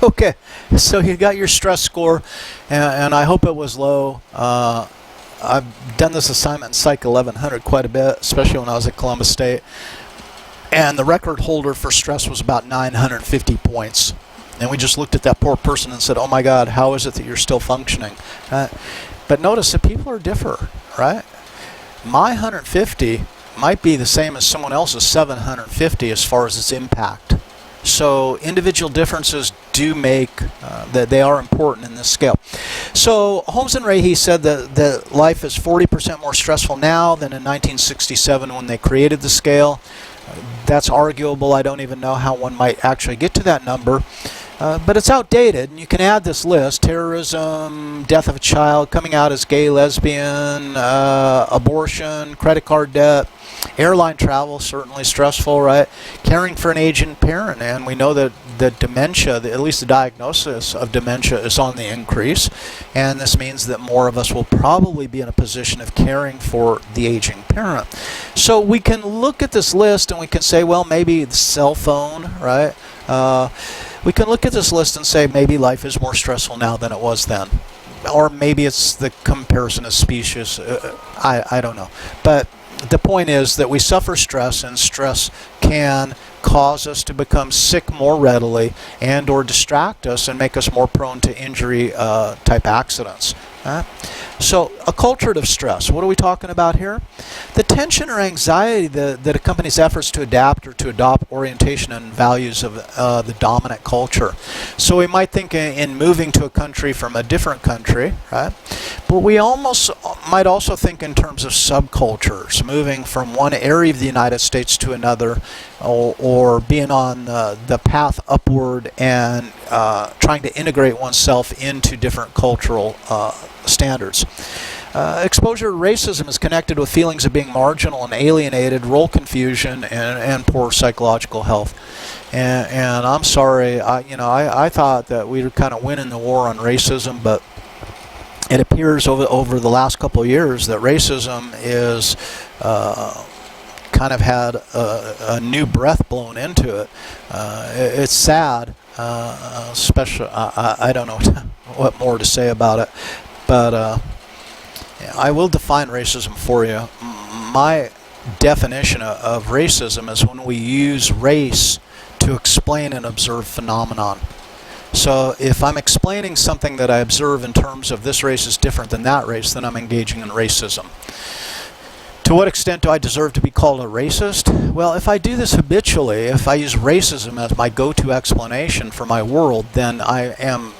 Okay, so you got your stress score, and I hope it was low. I've done this assignment in Psych 1100 quite a bit, especially when I was at Columbus State. And the record holder for stress was about 950 points. And we just looked at that poor person and said, oh my God, how is it that you're still functioning? But notice that people are different, right? My 150 might be the same as someone else's 750 as far as its impact. So individual differences do make that they are important in this scale. So Holmes and Rahe said that life is 40% more stressful now than in 1967 when they created the scale. That's arguable. I don't even know how one might actually get to that number. But it's outdated, and you can add this list: terrorism, death of a child, coming out as gay, lesbian, abortion, credit card debt, airline travel, certainly stressful, right? Caring for an aging parent, and we know that the dementia, at least the diagnosis of dementia, is on the increase, and this means that more of us will probably be in a position of caring for the aging parent. So we can look at this list and we can say, well, maybe the cell phone, right? We can look at this list and say maybe life is more stressful now than it was then. Or maybe it's the comparison of species. I don't know. But the point is that we suffer stress, and stress can cause us to become sick more readily and or distract us and make us more prone to injury type accidents. So acculturative stress, what are we talking about here? The tension or anxiety that accompanies efforts to adapt or to adopt orientation and values of the dominant culture. So we might think in moving to a country from a different country, right? But we might also think in terms of subcultures, moving from one area of the United States to another, or being on the path upward and trying to integrate oneself into different cultural standards. Exposure to racism is connected with feelings of being marginal and alienated, role confusion, and poor psychological health. And I'm sorry, I thought that we were kind of winning the war on racism, but it appears over the last couple of years that racism is kind of had a new breath blown into it. It's sad, especially, I don't know what more to say about it, but I will define racism for you. My definition of racism is when we use race to explain an observed phenomenon. So if I'm explaining something that I observe in terms of this race is different than that race, then I'm engaging in racism. To what extent do I deserve to be called a racist? Well, if I do this habitually, if I use racism as my go-to explanation for my world, then I am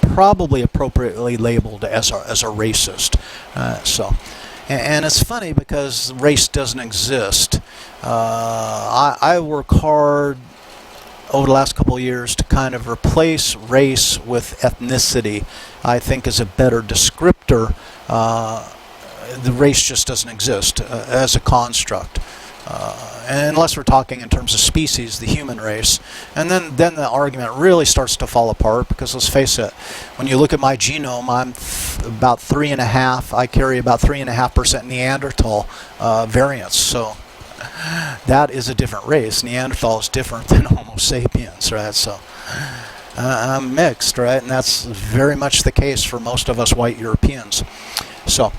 probably appropriately labeled as a racist. And it's funny because race doesn't exist. I work hard over the last couple of years to kind of replace race with ethnicity. I think is a better descriptor. The race just doesn't exist as a construct. And unless we're talking in terms of species, the human race. And then the argument really starts to fall apart, because let's face it, when you look at my genome, I'm about 3.5, I carry about 3.5% Neanderthal variants. So that is a different race. Neanderthal is different than Homo sapiens, right? So I'm mixed, right? And that's very much the case for most of us white Europeans. So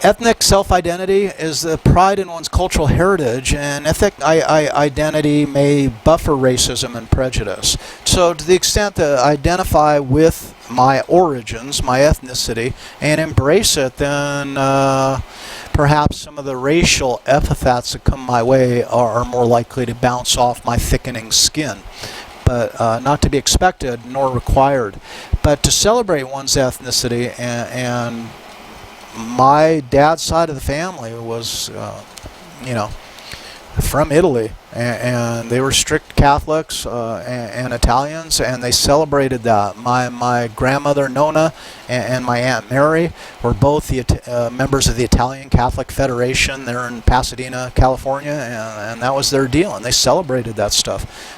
ethnic self-identity is the pride in one's cultural heritage, and ethnic identity may buffer racism and prejudice. So to the extent that I identify with my origins, my ethnicity, and embrace it, then perhaps some of the racial epithets that come my way are more likely to bounce off my thickening skin. But not to be expected nor required. But to celebrate one's ethnicity, and my dad's side of the family was, from Italy, and they were strict Catholics and Italians, and they celebrated that. My grandmother Nona and my Aunt Mary were both the members of the Italian Catholic Federation. They're in Pasadena, California, and that was their deal, and they celebrated that stuff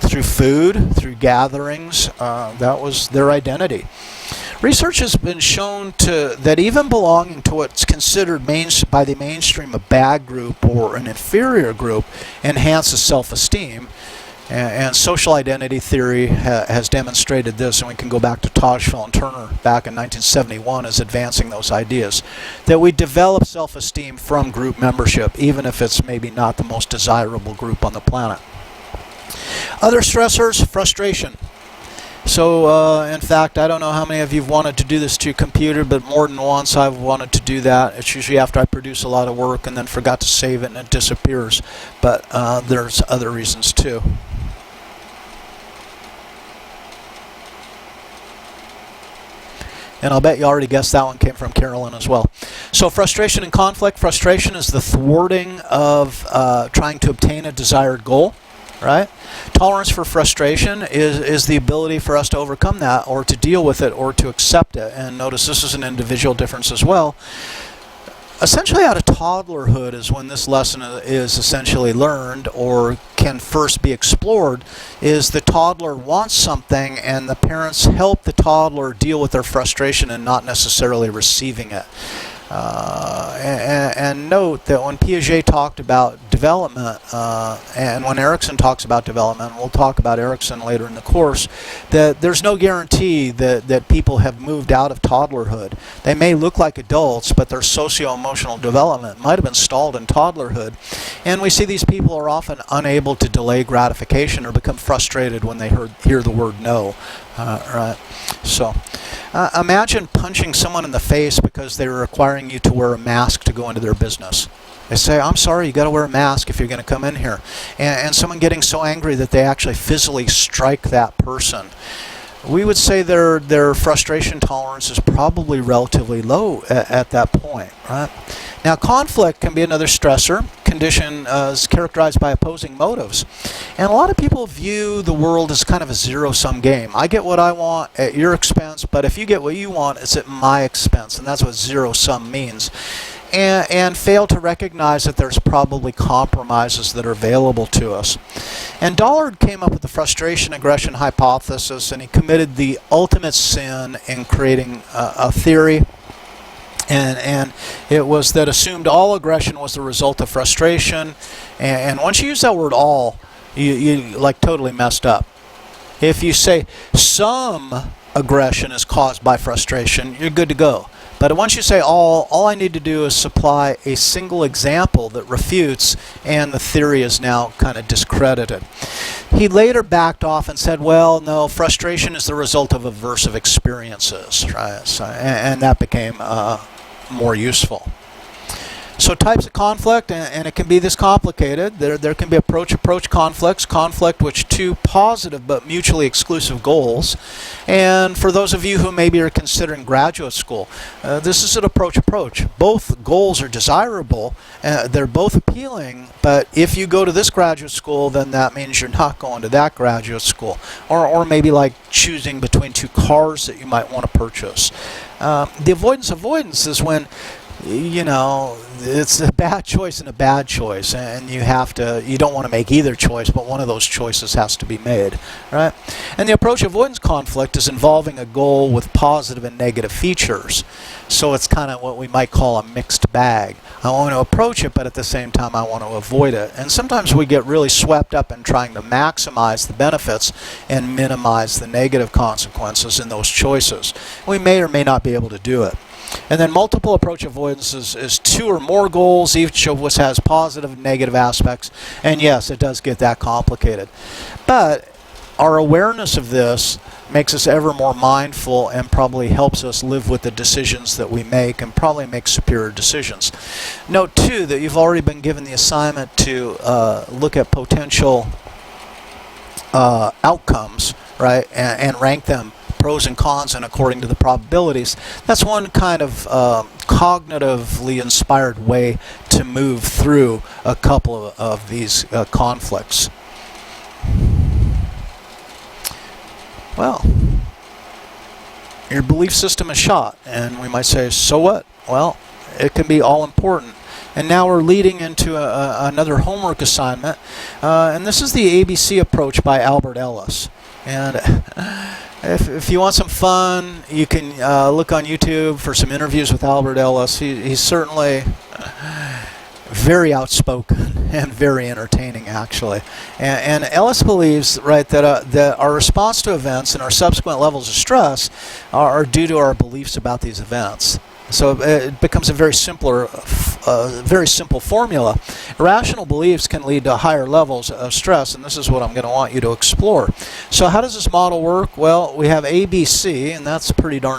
through food, through gatherings. That was their identity. Research has been shown that even belonging to what's considered by the mainstream a bad group or an inferior group enhances self-esteem. And social identity theory has demonstrated this, and we can go back to Tajfel and Turner back in 1971 as advancing those ideas, that we develop self-esteem from group membership, even if it's maybe not the most desirable group on the planet. Other stressors, frustration. So, in fact, I don't know how many of you have wanted to do this to your computer, but more than once I've wanted to do that. It's usually after I produce a lot of work and then forgot to save it and it disappears. But there's other reasons too. And I'll bet you already guessed that one came from Carolyn as well. So frustration and conflict. Frustration is the thwarting of trying to obtain a desired goal. Right? Tolerance for frustration is the ability for us to overcome that, or to deal with it, or to accept it. And notice this is an individual difference as well. Essentially out of toddlerhood is when this lesson is essentially learned, or can first be explored, is the toddler wants something and the parents help the toddler deal with their frustration and not necessarily receiving it. And note that when Piaget talked about development, and when Erikson talks about development, we'll talk about Erikson later in the course, that there's no guarantee that people have moved out of toddlerhood. They may look like adults, but their socio-emotional development might have been stalled in toddlerhood. And we see these people are often unable to delay gratification or become frustrated when they hear the word no. Right. So imagine punching someone in the face because they were requiring you to wear a mask to go into their business. They say, I'm sorry, you got to wear a mask if you're going to come in here. And someone getting so angry that they actually physically strike that person. We would say their frustration tolerance is probably relatively low at that point. Right? Now, conflict can be another stressor. Condition is characterized by opposing motives. And a lot of people view the world as kind of a zero-sum game. I get what I want at your expense, but if you get what you want, it's at my expense. And that's what zero-sum means. And fail to recognize that there's probably compromises that are available to us. And Dollard came up with the frustration aggression hypothesis, and he committed the ultimate sin in creating a theory. And it was that assumed all aggression was the result of frustration. And once you use that word all, you like totally messed up. If you say some aggression is caused by frustration, you're good to go. But once you say all I need to do is supply a single example that refutes, and the theory is now kind of discredited. He later backed off and said, well, no, frustration is the result of aversive experiences, right? So, and that became more useful. So types of conflict, and it can be this complicated. There can be approach conflicts, conflict with two positive but mutually exclusive goals. And for those of you who maybe are considering graduate school, this is an approach. Both goals are desirable, they're both appealing, but if you go to this graduate school, then that means you're not going to that graduate school. Or maybe like choosing between two cars that you might want to purchase. The avoidance is when, you know, it's a bad choice and a bad choice, and you don't want to make either choice, but one of those choices has to be made, right? And the approach avoidance conflict is involving a goal with positive and negative features. So it's kind of what we might call a mixed bag. I want to approach it, but at the same time I want to avoid it. And sometimes we get really swept up in trying to maximize the benefits and minimize the negative consequences in those choices. We may or may not be able to do it. And then multiple approach avoidance is two or more goals, each of which has positive and negative aspects. And yes, it does get that complicated. But our awareness of this makes us ever more mindful and probably helps us live with the decisions that we make and probably make superior decisions. Note too that you've already been given the assignment to look at potential outcomes, right, and rank them pros and cons and according to the probabilities. That's one kind of cognitively inspired way to move through a couple of these conflicts. Well, your belief system is shot, and we might say, so what? Well, it can be all important. And now we're leading into another homework assignment, and this is the ABC approach by Albert Ellis. And if you want some fun, you can look on YouTube for some interviews with Albert Ellis. He's certainly very outspoken and very entertaining, actually. And Ellis believes, right, that our response to events and our subsequent levels of stress are due to our beliefs about these events. So it becomes a very simple formula. Irrational beliefs can lead to higher levels of stress, and this is what I'm going to want you to explore. So how does this model work? Well, we have ABC, and that's pretty darn